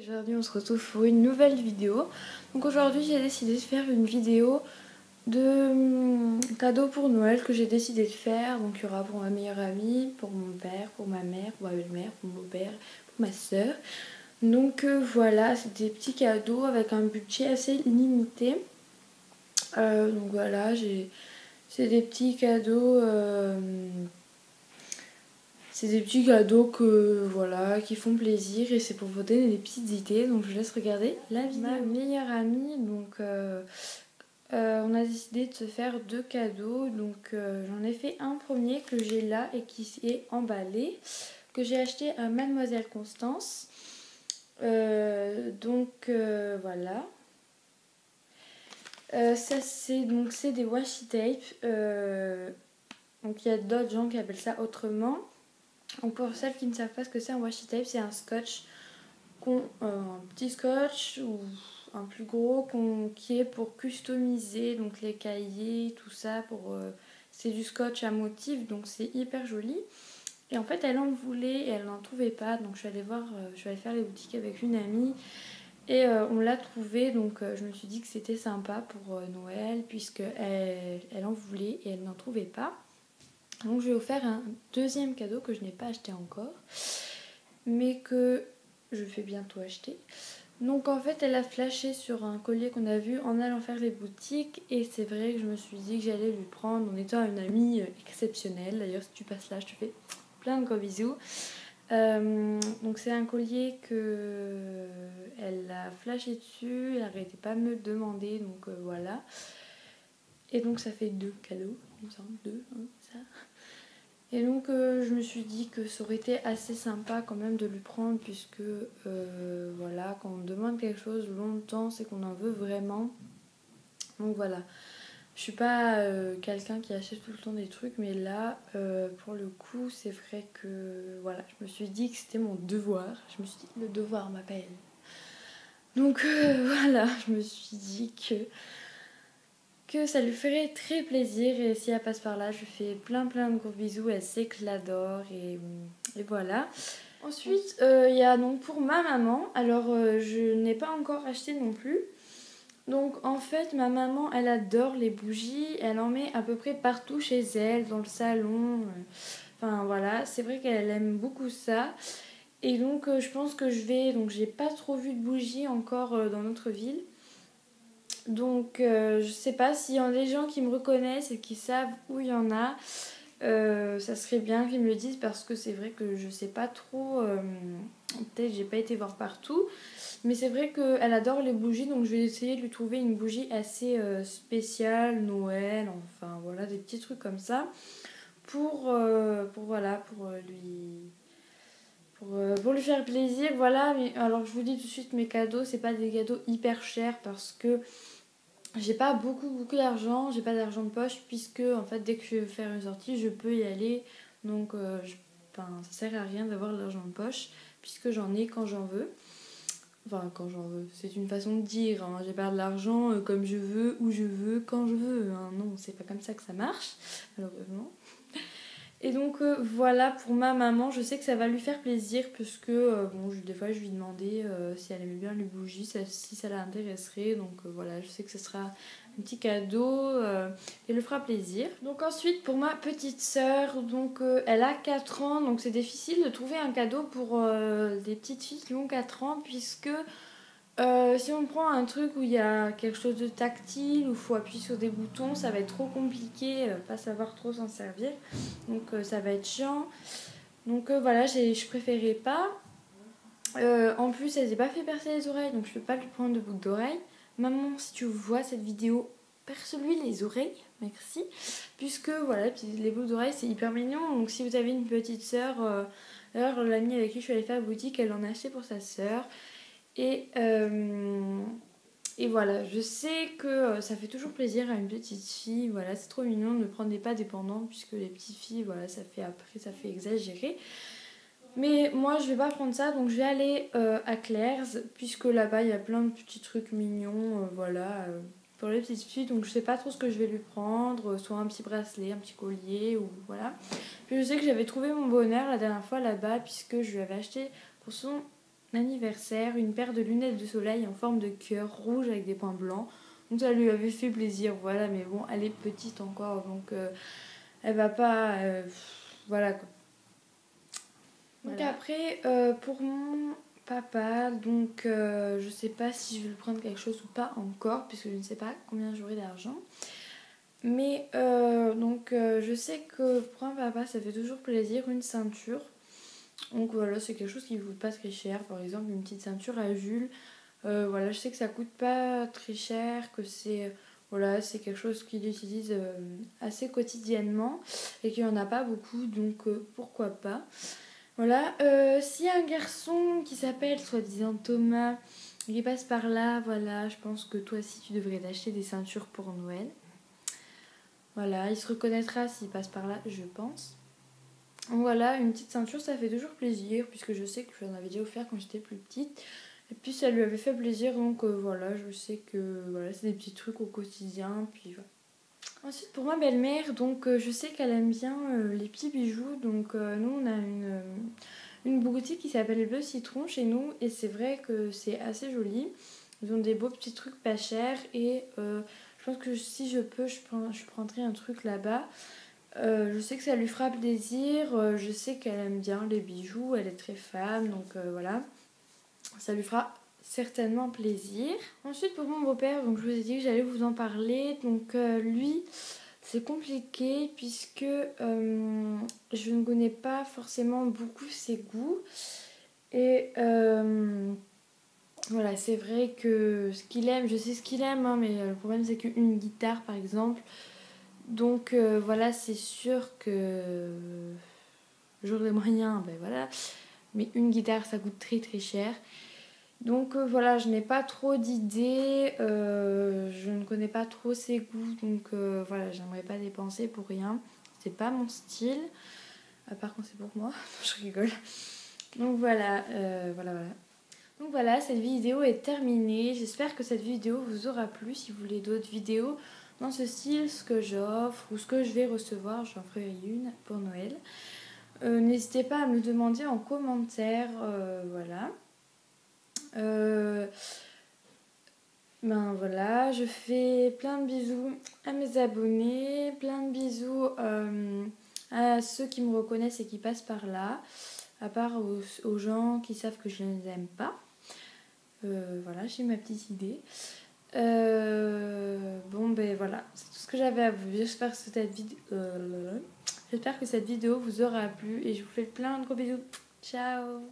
Aujourd'hui on se retrouve pour une nouvelle vidéo. Donc aujourd'hui j'ai décidé de faire une vidéo de cadeaux pour Noël que j'ai décidé de faire. Donc il y aura pour ma meilleure amie, pour mon père, pour ma mère, pour ma belle-mère, pour mon beau-père, pour ma soeur. Donc voilà, c'est des petits cadeaux avec un budget assez limité. Donc voilà, c'est des petits cadeaux... c'est des petits cadeaux qui font plaisir et c'est pour vous donner des petites idées. Donc je vous laisse regarder la vidéo. Ma meilleure amie, donc on a décidé de se faire deux cadeaux. Donc j'en ai fait un premier que j'ai là et qui est emballé, que j'ai acheté à Mademoiselle Constance. Voilà. Ça c'est des washi tape. Donc il y a d'autres gens qui appellent ça autrement. Donc pour celles qui ne savent pas ce que c'est un washi tape, c'est un scotch, un petit scotch ou un plus gros qui est pour customiser donc les cahiers, tout ça. C'est du scotch à motif, donc c'est hyper joli. Et en fait elle en voulait et elle n'en trouvait pas, donc je suis allée faire les boutiques avec une amie et on l'a trouvé. Donc je me suis dit que c'était sympa pour Noël puisque elle en voulait et elle n'en trouvait pas. Donc je vais vous faire un deuxième cadeau que je n'ai pas acheté encore, mais que je vais bientôt acheter. Donc en fait elle a flashé sur un collier qu'on a vu en allant faire les boutiques et c'est vrai que je me suis dit que j'allais lui prendre en étant une amie exceptionnelle. D'ailleurs si tu passes là je te fais plein de gros bisous. Donc c'est un collier que elle a flashé dessus, elle n'arrêtait pas de me le demander, donc voilà. Et donc ça fait deux cadeaux, il me semble, deux, hein, ça. Et donc je me suis dit que ça aurait été assez sympa quand même de lui prendre puisque voilà, quand on demande quelque chose longtemps c'est qu'on en veut vraiment. Donc voilà, je suis pas quelqu'un qui achète tout le temps des trucs, mais là pour le coup c'est vrai que voilà, je me suis dit que c'était mon devoir. Je me suis dit le devoir m'appelle. Donc voilà, je me suis dit que ça lui ferait très plaisir et si elle passe par là je lui fais plein de gros bisous. Elle sait que je l'adore et voilà. Ensuite il y a donc pour ma maman, alors je n'ai pas encore acheté non plus. Donc en fait ma maman elle adore les bougies, elle en met à peu près partout chez elle, dans le salon, enfin voilà, c'est vrai qu'elle aime beaucoup ça. Et donc je pense que donc j'ai pas trop vu de bougies encore dans notre ville. Donc je sais pas s'il y a des gens qui me reconnaissent et qui savent où il y en a, ça serait bien qu'ils me le disent parce que c'est vrai que je sais pas trop, peut-être j'ai pas été voir partout, mais c'est vrai qu'elle adore les bougies, donc je vais essayer de lui trouver une bougie assez spéciale, Noël, enfin voilà, des petits trucs comme ça pour lui faire plaisir, voilà. Mais alors je vous dis tout de suite, mes cadeaux c'est pas des cadeaux hyper chers parce que j'ai pas beaucoup d'argent, j'ai pas d'argent de poche puisque en fait dès que je vais faire une sortie je peux y aller, donc ça sert à rien d'avoir de l'argent de poche puisque j'en ai quand j'en veux. Enfin quand j'en veux, c'est une façon de dire, hein. J'ai pas de l'argent comme je veux, où je veux, quand je veux, hein. Non, c'est pas comme ça que ça marche malheureusement. Et donc voilà pour ma maman, je sais que ça va lui faire plaisir puisque des fois je lui demandais si elle aimait bien les bougies, si ça l'intéresserait. Donc voilà, je sais que ce sera un petit cadeau et le fera plaisir. Donc ensuite pour ma petite sœur, donc elle a 4 ans, donc c'est difficile de trouver un cadeau pour des petites filles qui ont 4 ans puisque si on prend un truc où il y a quelque chose de tactile, où il faut appuyer sur des boutons, ça va être trop compliqué, pas savoir trop s'en servir. Donc ça va être chiant. Donc voilà, je préférais pas. En plus, elle s'est pas fait percer les oreilles, donc je peux pas lui prendre de boucle d'oreille. Maman, si tu vois cette vidéo, perce-lui les oreilles, merci. Puisque voilà, les boucles d'oreilles c'est hyper mignon. Donc si vous avez une petite sœur, d'ailleurs l'amie avec qui je suis allée faire la boutique, elle en a acheté pour sa sœur. Et voilà, je sais que ça fait toujours plaisir à une petite fille. Voilà, c'est trop mignon, ne prenez pas dépendant puisque les petites filles, voilà, ça fait exagérer. Mais moi, je vais pas prendre ça, donc je vais aller à Claire's puisque là-bas il y a plein de petits trucs mignons, pour les petites filles. Donc je sais pas trop ce que je vais lui prendre, soit un petit bracelet, un petit collier ou voilà. Puis je sais que j'avais trouvé mon bonheur la dernière fois là-bas puisque je lui avais acheté pour son anniversaire une paire de lunettes de soleil en forme de cœur rouge avec des points blancs. Donc ça lui avait fait plaisir, voilà, mais bon, elle est petite encore, donc elle va pas... voilà quoi. Donc voilà. Après, pour mon papa, donc je sais pas si je vais lui prendre quelque chose ou pas encore, puisque je ne sais pas combien j'aurai d'argent. Mais donc je sais que pour un papa, ça fait toujours plaisir, une ceinture. Donc voilà, c'est quelque chose qui ne coûte pas très cher. Par exemple, une petite ceinture à Jules. Voilà, je sais que ça coûte pas très cher, que c'est voilà, c'est quelque chose qu'il utilise assez quotidiennement et qu'il n'y en a pas beaucoup, donc pourquoi pas. Voilà, s'il y a un garçon qui s'appelle soi-disant Thomas, qui passe par là, voilà, je pense que toi aussi tu devrais t'acheter des ceintures pour Noël. Voilà, il se reconnaîtra s'il passe par là, je pense. Donc voilà, une petite ceinture, ça fait toujours plaisir, puisque je sais que j'en avais déjà offert quand j'étais plus petite. Et puis ça lui avait fait plaisir, donc voilà, je sais que voilà, c'est des petits trucs au quotidien, puis voilà. Ensuite pour ma belle-mère, donc je sais qu'elle aime bien les petits bijoux, donc nous on a une boutique qui s'appelle Le Citron chez nous, et c'est vrai que c'est assez joli. Ils ont des beaux petits trucs pas chers, et je pense que si je peux, je prendrai un truc là-bas. Je sais que ça lui fera plaisir, je sais qu'elle aime bien les bijoux, elle est très fan, donc voilà, ça lui fera certainement plaisir. Ensuite pour mon beau-père, donc je vous ai dit que j'allais vous en parler, donc lui c'est compliqué puisque je ne connais pas forcément beaucoup ses goûts et voilà, c'est vrai que ce qu'il aime, je sais ce qu'il aime, hein, mais le problème c'est qu'une guitare par exemple. Donc voilà, c'est sûr que j'aurai les moyens, ben voilà. Mais une guitare, ça coûte très très cher. Donc voilà, je n'ai pas trop d'idées, je ne connais pas trop ses goûts, donc voilà, j'aimerais pas dépenser pour rien. C'est pas mon style, à part quand c'est pour moi, je rigole. Donc voilà, voilà. Donc voilà, cette vidéo est terminée. J'espère que cette vidéo vous aura plu. Si vous voulez d'autres vidéos dans ce style, ce que j'offre ou ce que je vais recevoir, j'en ferai une pour Noël. N'hésitez pas à me le demander en commentaire, voilà. Ben voilà, je fais plein de bisous à mes abonnés, plein de bisous à ceux qui me reconnaissent et qui passent par là, à part aux gens qui savent que je ne les aime pas. Voilà, j'ai ma petite idée. Bon ben voilà, c'est tout ce que j'avais à vous dire. J'espère que cette vidéo vous aura plu et je vous fais plein de gros bisous. Ciao!